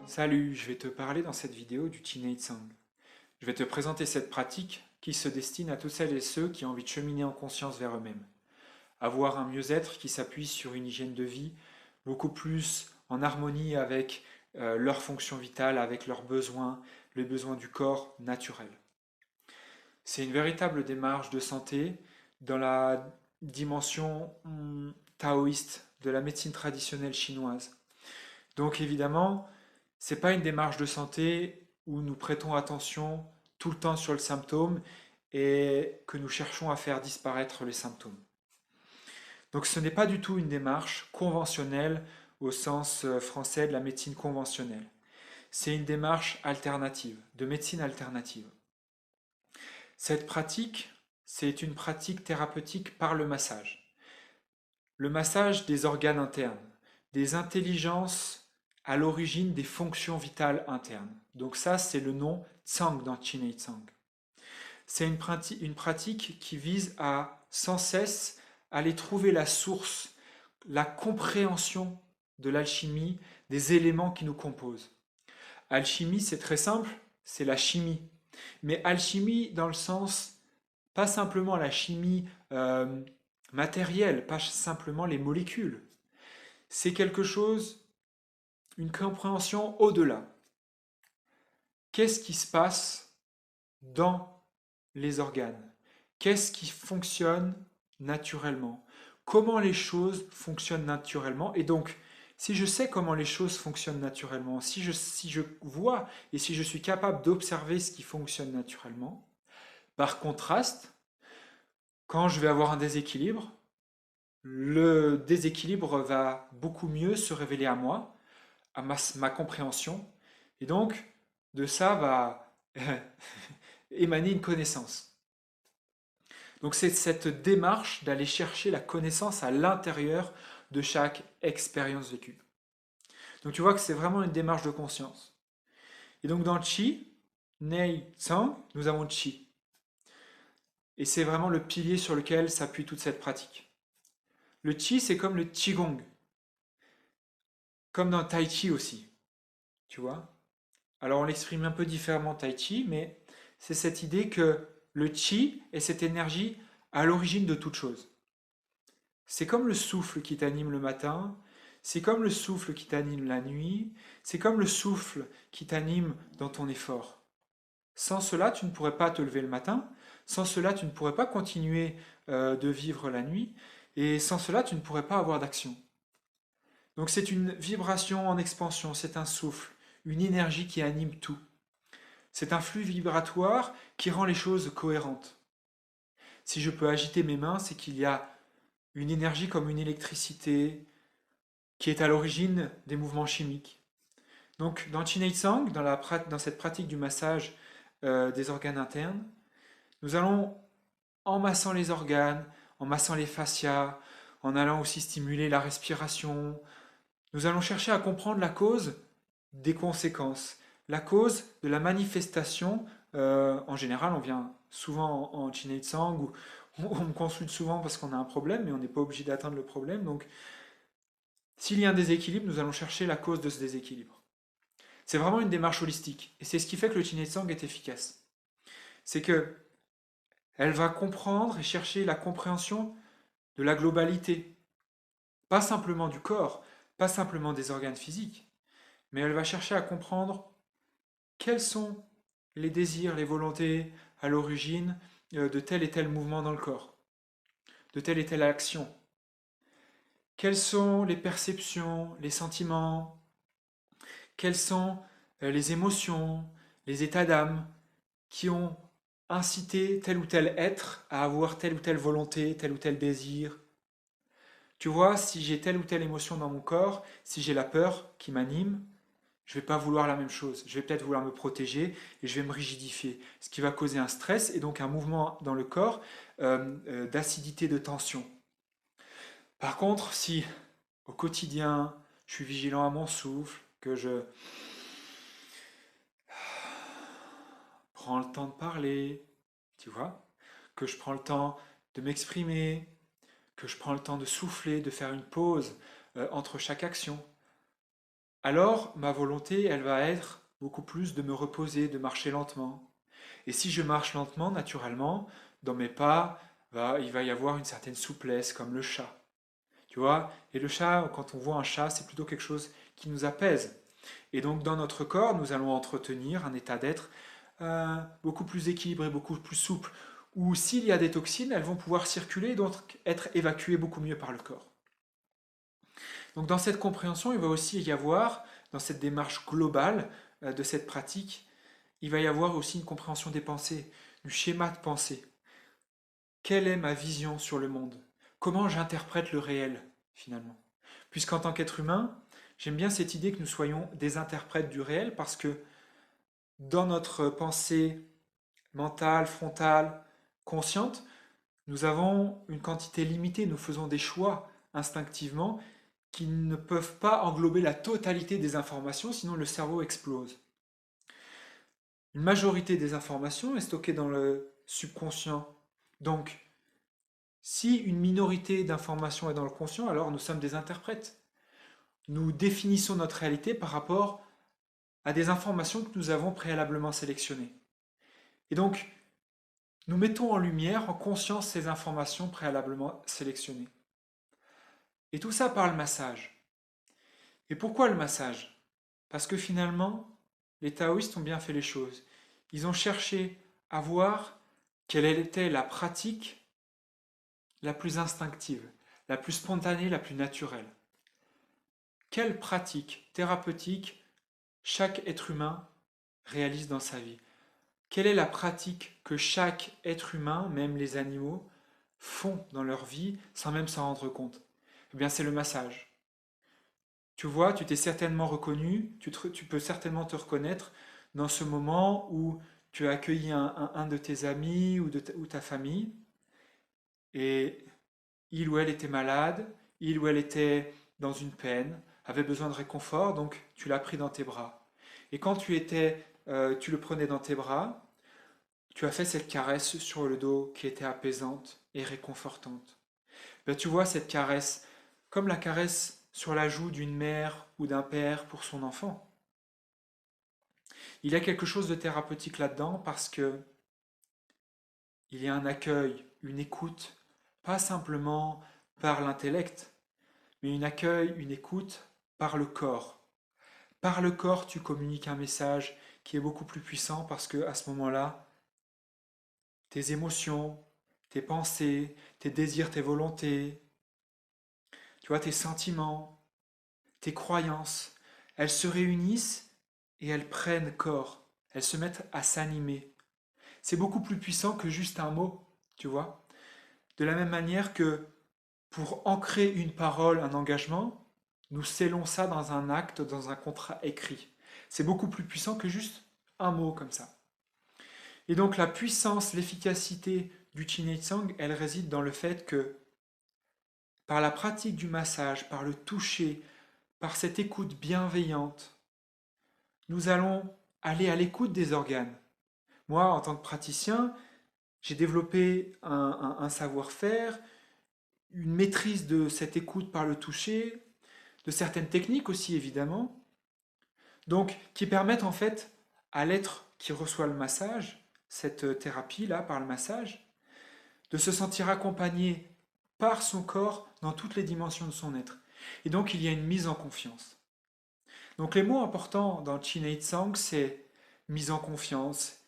Salut, je vais te parler dans cette vidéo du Chinese Tsang. Je vais te présenter cette pratique qui se destine à toutes celles et ceux qui ont envie de cheminer en conscience vers eux-mêmes. Avoir un mieux-être qui s'appuie sur une hygiène de vie beaucoup plus en harmonie avec leurs fonctions vitales, avec leurs besoins, les besoins du corps naturel. C'est une véritable démarche de santé dans la dimension taoïste de la médecine traditionnelle chinoise. Donc évidemment, c'est pas une démarche de santé où nous prêtons attention tout le temps sur le symptôme et que nous cherchons à faire disparaître les symptômes. Donc ce n'est pas du tout une démarche conventionnelle au sens français de la médecine conventionnelle. C'est une démarche alternative, de médecine alternative. Cette pratique, c'est une pratique thérapeutique par le massage. Le massage des organes internes, des intelligences à l'origine des fonctions vitales internes. Donc ça, c'est le nom Tsang dans Chinese Tsang. C'est une pratique qui vise à sans cesse aller trouver la source, la compréhension de l'alchimie, des éléments qui nous composent. Alchimie, c'est très simple, c'est la chimie. Mais alchimie dans le sens, pas simplement la chimie matérielle, pas simplement les molécules. C'est quelque chose, une compréhension au-delà. Qu'est-ce qui se passe dans les organes? Qu'est-ce qui fonctionne naturellement? Comment les choses fonctionnent naturellement? Et donc, si je sais comment les choses fonctionnent naturellement, si je vois et si je suis capable d'observer ce qui fonctionne naturellement, par contraste, quand je vais avoir un déséquilibre, le déséquilibre va beaucoup mieux se révéler à moi, à ma compréhension, et donc de ça va émaner une connaissance. Donc c'est cette démarche d'aller chercher la connaissance à l'intérieur de chaque expérience vécue. Donc tu vois que c'est vraiment une démarche de conscience. Et donc dans Qi, Nei, Tsang, nous avons Qi. Et c'est vraiment le pilier sur lequel s'appuie toute cette pratique. Le Qi, c'est comme le Qigong, comme dans Tai Chi aussi, tu vois. Alors on l'exprime un peu différemment Tai Chi, mais c'est cette idée que le Qi est cette énergie à l'origine de toute chose. C'est comme le souffle qui t'anime le matin, c'est comme le souffle qui t'anime la nuit, c'est comme le souffle qui t'anime dans ton effort. Sans cela, tu ne pourrais pas te lever le matin, sans cela, tu ne pourrais pas continuer de vivre la nuit, et sans cela, tu ne pourrais pas avoir d'action. Donc c'est une vibration en expansion, c'est un souffle, une énergie qui anime tout. C'est un flux vibratoire qui rend les choses cohérentes. Si je peux agiter mes mains, c'est qu'il y a une énergie comme une électricité qui est à l'origine des mouvements chimiques. Donc dans Chinei Tsang, dans cette pratique du massage des organes internes, nous allons, en massant les organes, en massant les fascias, en allant aussi stimuler la respiration, nous allons chercher à comprendre la cause des conséquences, la cause de la manifestation. En général, on vient souvent en Chinei Tsang ou on me consulte souvent parce qu'on a un problème, mais on n'est pas obligé d'atteindre le problème. Donc, s'il y a un déséquilibre, nous allons chercher la cause de ce déséquilibre. C'est vraiment une démarche holistique. Et c'est ce qui fait que le Chinese Tsang est efficace. C'est que elle va comprendre et chercher la compréhension de la globalité. Pas simplement du corps, pas simplement des organes physiques, mais elle va chercher à comprendre quels sont les désirs, les volontés à l'origine de tel et tel mouvement dans le corps, de telle et telle action. Quelles sont les perceptions, les sentiments, quelles sont les émotions, les états d'âme qui ont incité tel ou tel être à avoir telle ou telle volonté, tel ou tel désir. Tu vois, si j'ai telle ou telle émotion dans mon corps, si j'ai la peur qui m'anime, je ne vais pas vouloir la même chose. Je vais peut-être vouloir me protéger et je vais me rigidifier, ce qui va causer un stress et donc un mouvement dans le corps d'acidité, de tension. Par contre, si au quotidien, je suis vigilant à mon souffle, que je prends le temps de parler, tu vois, que je prends le temps de m'exprimer, que je prends le temps de souffler, de faire une pause entre chaque action, alors ma volonté, elle va être beaucoup plus de me reposer, de marcher lentement. Et si je marche lentement, naturellement, dans mes pas, il va y avoir une certaine souplesse, comme le chat. Tu vois? Et le chat, quand on voit un chat, c'est plutôt quelque chose qui nous apaise. Et donc, dans notre corps, nous allons entretenir un état d'être beaucoup plus équilibré, beaucoup plus souple, où s'il y a des toxines, elles vont pouvoir circuler et donc être évacuées beaucoup mieux par le corps. Donc, dans cette compréhension, il va aussi y avoir, dans cette démarche globale de cette pratique, il va y avoir aussi une compréhension des pensées, du schéma de pensée. Quelle est ma vision sur le monde? Comment j'interprète le réel, finalement? Puisqu'en tant qu'être humain, j'aime bien cette idée que nous soyons des interprètes du réel parce que dans notre pensée mentale, frontale, consciente, nous avons une quantité limitée, nous faisons des choix instinctivement qui ne peuvent pas englober la totalité des informations, sinon le cerveau explose. Une majorité des informations est stockée dans le subconscient. Donc, si une minorité d'informations est dans le conscient, alors nous sommes des interprètes. Nous définissons notre réalité par rapport à des informations que nous avons préalablement sélectionnées. Et donc, nous mettons en lumière, en conscience, ces informations préalablement sélectionnées. Et tout ça par le massage. Et pourquoi le massage? Parce que finalement, les taoïstes ont bien fait les choses. Ils ont cherché à voir quelle était la pratique la plus instinctive, la plus spontanée, la plus naturelle. Quelle pratique thérapeutique chaque être humain réalise dans sa vie? Quelle est la pratique que chaque être humain, même les animaux, font dans leur vie sans même s'en rendre compte? Eh bien, c'est le massage. Tu vois, tu t'es certainement reconnu, tu peux certainement te reconnaître dans ce moment où tu as accueilli un de tes amis ou ta famille et il ou elle était malade, il ou elle était dans une peine, avait besoin de réconfort, donc tu l'as pris dans tes bras. Et quand tu le prenais dans tes bras, tu as fait cette caresse sur le dos qui était apaisante et réconfortante. Ben, tu vois cette caresse comme la caresse sur la joue d'une mère ou d'un père pour son enfant. Il y a quelque chose de thérapeutique là-dedans parce que il y a un accueil, une écoute, pas simplement par l'intellect, mais une écoute par le corps. Par le corps, tu communiques un message qui est beaucoup plus puissant parce que à ce moment-là, tes émotions, tes pensées, tes désirs, tes volontés, tu vois, tes sentiments, tes croyances, elles se réunissent et elles prennent corps. Elles se mettent à s'animer. C'est beaucoup plus puissant que juste un mot, tu vois. De la même manière que pour ancrer une parole, un engagement, nous scellons ça dans un acte, dans un contrat écrit. C'est beaucoup plus puissant que juste un mot comme ça. Et donc la puissance, l'efficacité du Chin Tsang, elle réside dans le fait que par la pratique du massage, par le toucher, par cette écoute bienveillante, nous allons aller à l'écoute des organes. Moi, en tant que praticien, j'ai développé un savoir-faire, une maîtrise de cette écoute par le toucher, de certaines techniques aussi évidemment, donc qui permettent en fait à l'être qui reçoit le massage, cette thérapie-là par le massage, de se sentir accompagné par son corps dans toutes les dimensions de son être. Et donc il y a une mise en confiance. Donc les mots importants dans Chin Tsang, c'est mise en confiance,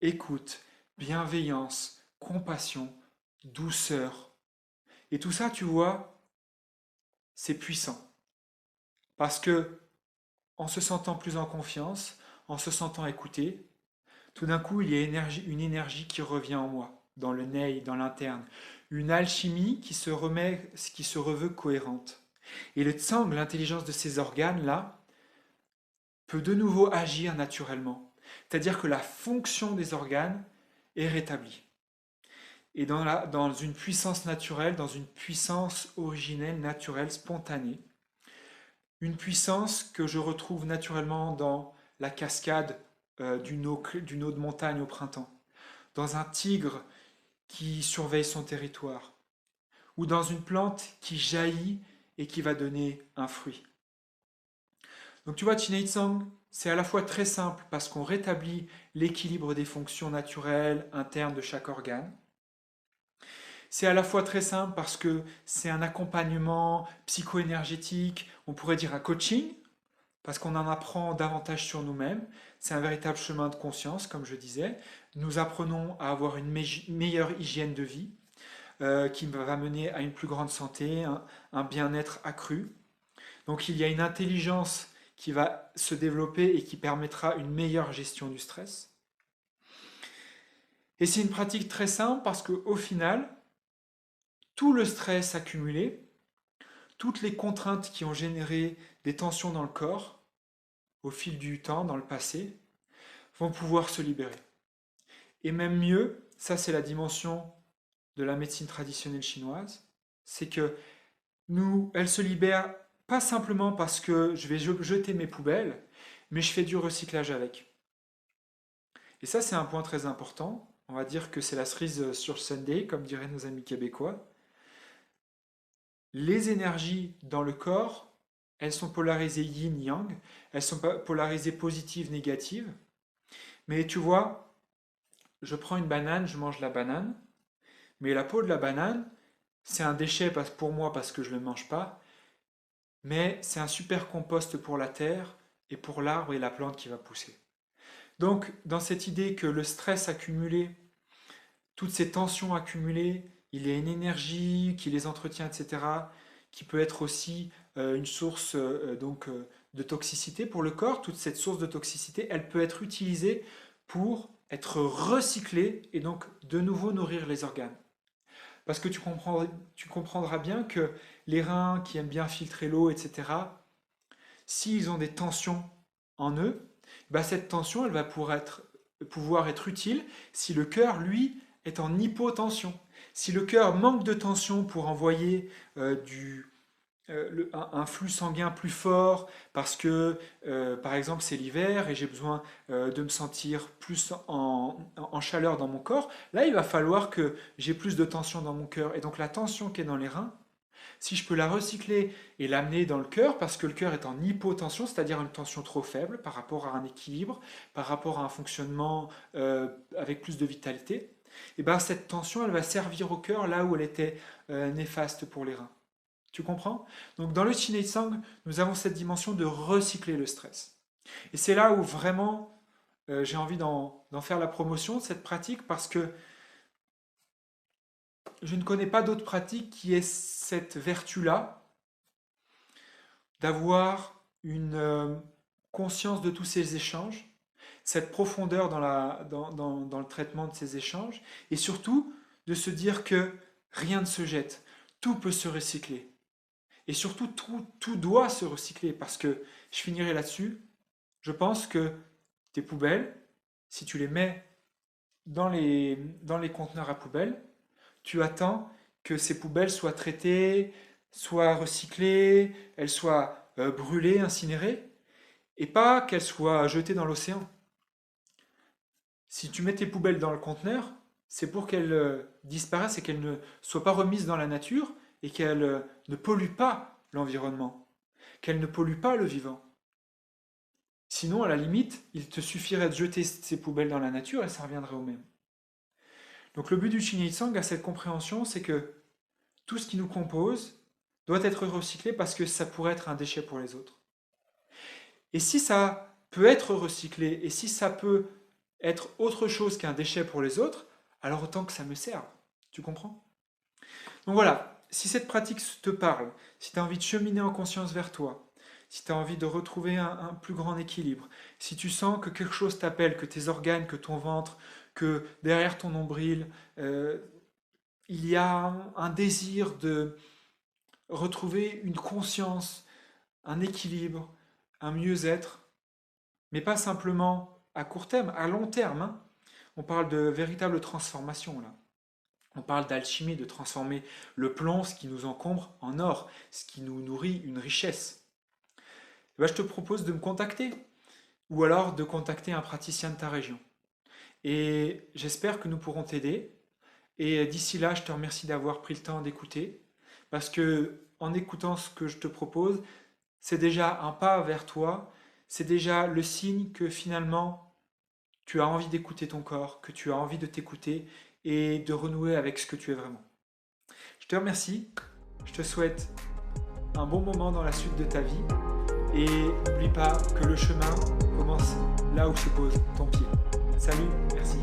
écoute, bienveillance, compassion, douceur. Et tout ça, tu vois, c'est puissant. Parce que en se sentant plus en confiance, en se sentant écouté, tout d'un coup, il y a une énergie qui revient en moi, dans le nei, dans l'interne. Une alchimie qui se reveut cohérente. Et le tsang, l'intelligence de ces organes-là, peut de nouveau agir naturellement. C'est-à-dire que la fonction des organes est rétablie. Et dans une puissance naturelle, dans une puissance originelle, naturelle, spontanée. Une puissance que je retrouve naturellement dans la cascade d'une eau de montagne au printemps, dans un tigre qui surveille son territoire, ou dans une plante qui jaillit et qui va donner un fruit. Donc tu vois, Chin Tsang, c'est à la fois très simple parce qu'on rétablit l'équilibre des fonctions naturelles internes de chaque organe. C'est à la fois très simple parce que c'est un accompagnement psycho-énergétique, on pourrait dire un coaching, parce qu'on en apprend davantage sur nous-mêmes. C'est un véritable chemin de conscience, comme je disais. Nous apprenons à avoir une meilleure hygiène de vie qui va mener à une plus grande santé, un bien-être accru. Donc il y a une intelligence qui va se développer et qui permettra une meilleure gestion du stress. Et c'est une pratique très simple parce qu'au final, tout le stress accumulé, toutes les contraintes qui ont généré des tensions dans le corps au fil du temps, dans le passé, vont pouvoir se libérer. Et même mieux, ça c'est la dimension de la médecine traditionnelle chinoise, c'est que elle se libère pas simplement parce que je vais jeter mes poubelles, mais je fais du recyclage avec. Et ça c'est un point très important. On va dire que c'est la cerise sur le sundae, comme diraient nos amis québécois. Les énergies dans le corps, elles sont polarisées yin-yang, elles sont polarisées positives, négatives. Mais tu vois, je prends une banane, je mange la banane, mais la peau de la banane, c'est un déchet pour moi parce que je ne le mange pas, mais c'est un super compost pour la terre et pour l'arbre et la plante qui va pousser. Donc, dans cette idée que le stress accumulé, toutes ces tensions accumulées, il y a une énergie qui les entretient, etc., qui peut être aussi une source de toxicité pour le corps. Toute cette source de toxicité, elle peut être utilisée pour être recyclée et donc de nouveau nourrir les organes. Parce que tu comprendras bien que les reins qui aiment bien filtrer l'eau, etc., s'ils ont des tensions en eux, bah cette tension, elle va pouvoir être utile si le cœur, lui, est en hypotension. Si le cœur manque de tension pour envoyer un flux sanguin plus fort parce que, par exemple, c'est l'hiver et j'ai besoin de me sentir plus en chaleur dans mon corps, là, il va falloir que j'ai plus de tension dans mon cœur. Et donc la tension qui est dans les reins, si je peux la recycler et l'amener dans le cœur, parce que le cœur est en hypotension, c'est-à-dire une tension trop faible par rapport à un équilibre, par rapport à un fonctionnement avec plus de vitalité, et ben cette tension, elle va servir au cœur là où elle était néfaste pour les reins. Tu comprends? Donc dans le Chin Tsang, nous avons cette dimension de recycler le stress. Et c'est là où vraiment j'ai envie d'en faire la promotion de cette pratique parce que je ne connais pas d'autre pratique qui ait cette vertu-là d'avoir une conscience de tous ces échanges, cette profondeur dans le traitement de ces échanges, et surtout de se dire que rien ne se jette, tout peut se recycler. Et surtout, tout doit se recycler, parce que, je finirai là-dessus, je pense que tes poubelles, si tu les mets dans les conteneurs à poubelles, tu attends que ces poubelles soient traitées, soient recyclées, elles soient brûlées, incinérées, et pas qu'elles soient jetées dans l'océan. Si tu mets tes poubelles dans le conteneur, c'est pour qu'elles disparaissent et qu'elles ne soient pas remises dans la nature et qu'elles ne polluent pas l'environnement, qu'elles ne polluent pas le vivant. Sinon, à la limite, il te suffirait de jeter ces poubelles dans la nature et ça reviendrait au même. Donc le but du Chin Tsang à cette compréhension, c'est que tout ce qui nous compose doit être recyclé parce que ça pourrait être un déchet pour les autres. Et si ça peut être recyclé et si ça peut être autre chose qu'un déchet pour les autres, alors autant que ça me serve. Tu comprends? Donc voilà, si cette pratique te parle, si tu as envie de cheminer en conscience vers toi, si tu as envie de retrouver un plus grand équilibre, si tu sens que quelque chose t'appelle, que tes organes, que ton ventre, que derrière ton nombril, il y a un désir de retrouver une conscience, un équilibre, un mieux-être, mais pas simplement à court terme, à long terme. Hein. On parle de véritable transformation là. On parle d'alchimie, de transformer le plomb, ce qui nous encombre, en or, ce qui nous nourrit une richesse. Et ben, je te propose de me contacter, ou alors de contacter un praticien de ta région. Et j'espère que nous pourrons t'aider. Et d'ici là, je te remercie d'avoir pris le temps d'écouter, parce que en écoutant ce que je te propose, c'est déjà un pas vers toi, c'est déjà le signe que finalement tu as envie d'écouter ton corps, que tu as envie de t'écouter et de renouer avec ce que tu es vraiment. Je te remercie, je te souhaite un bon moment dans la suite de ta vie et n'oublie pas que le chemin commence là où se pose ton pied. Salut, merci.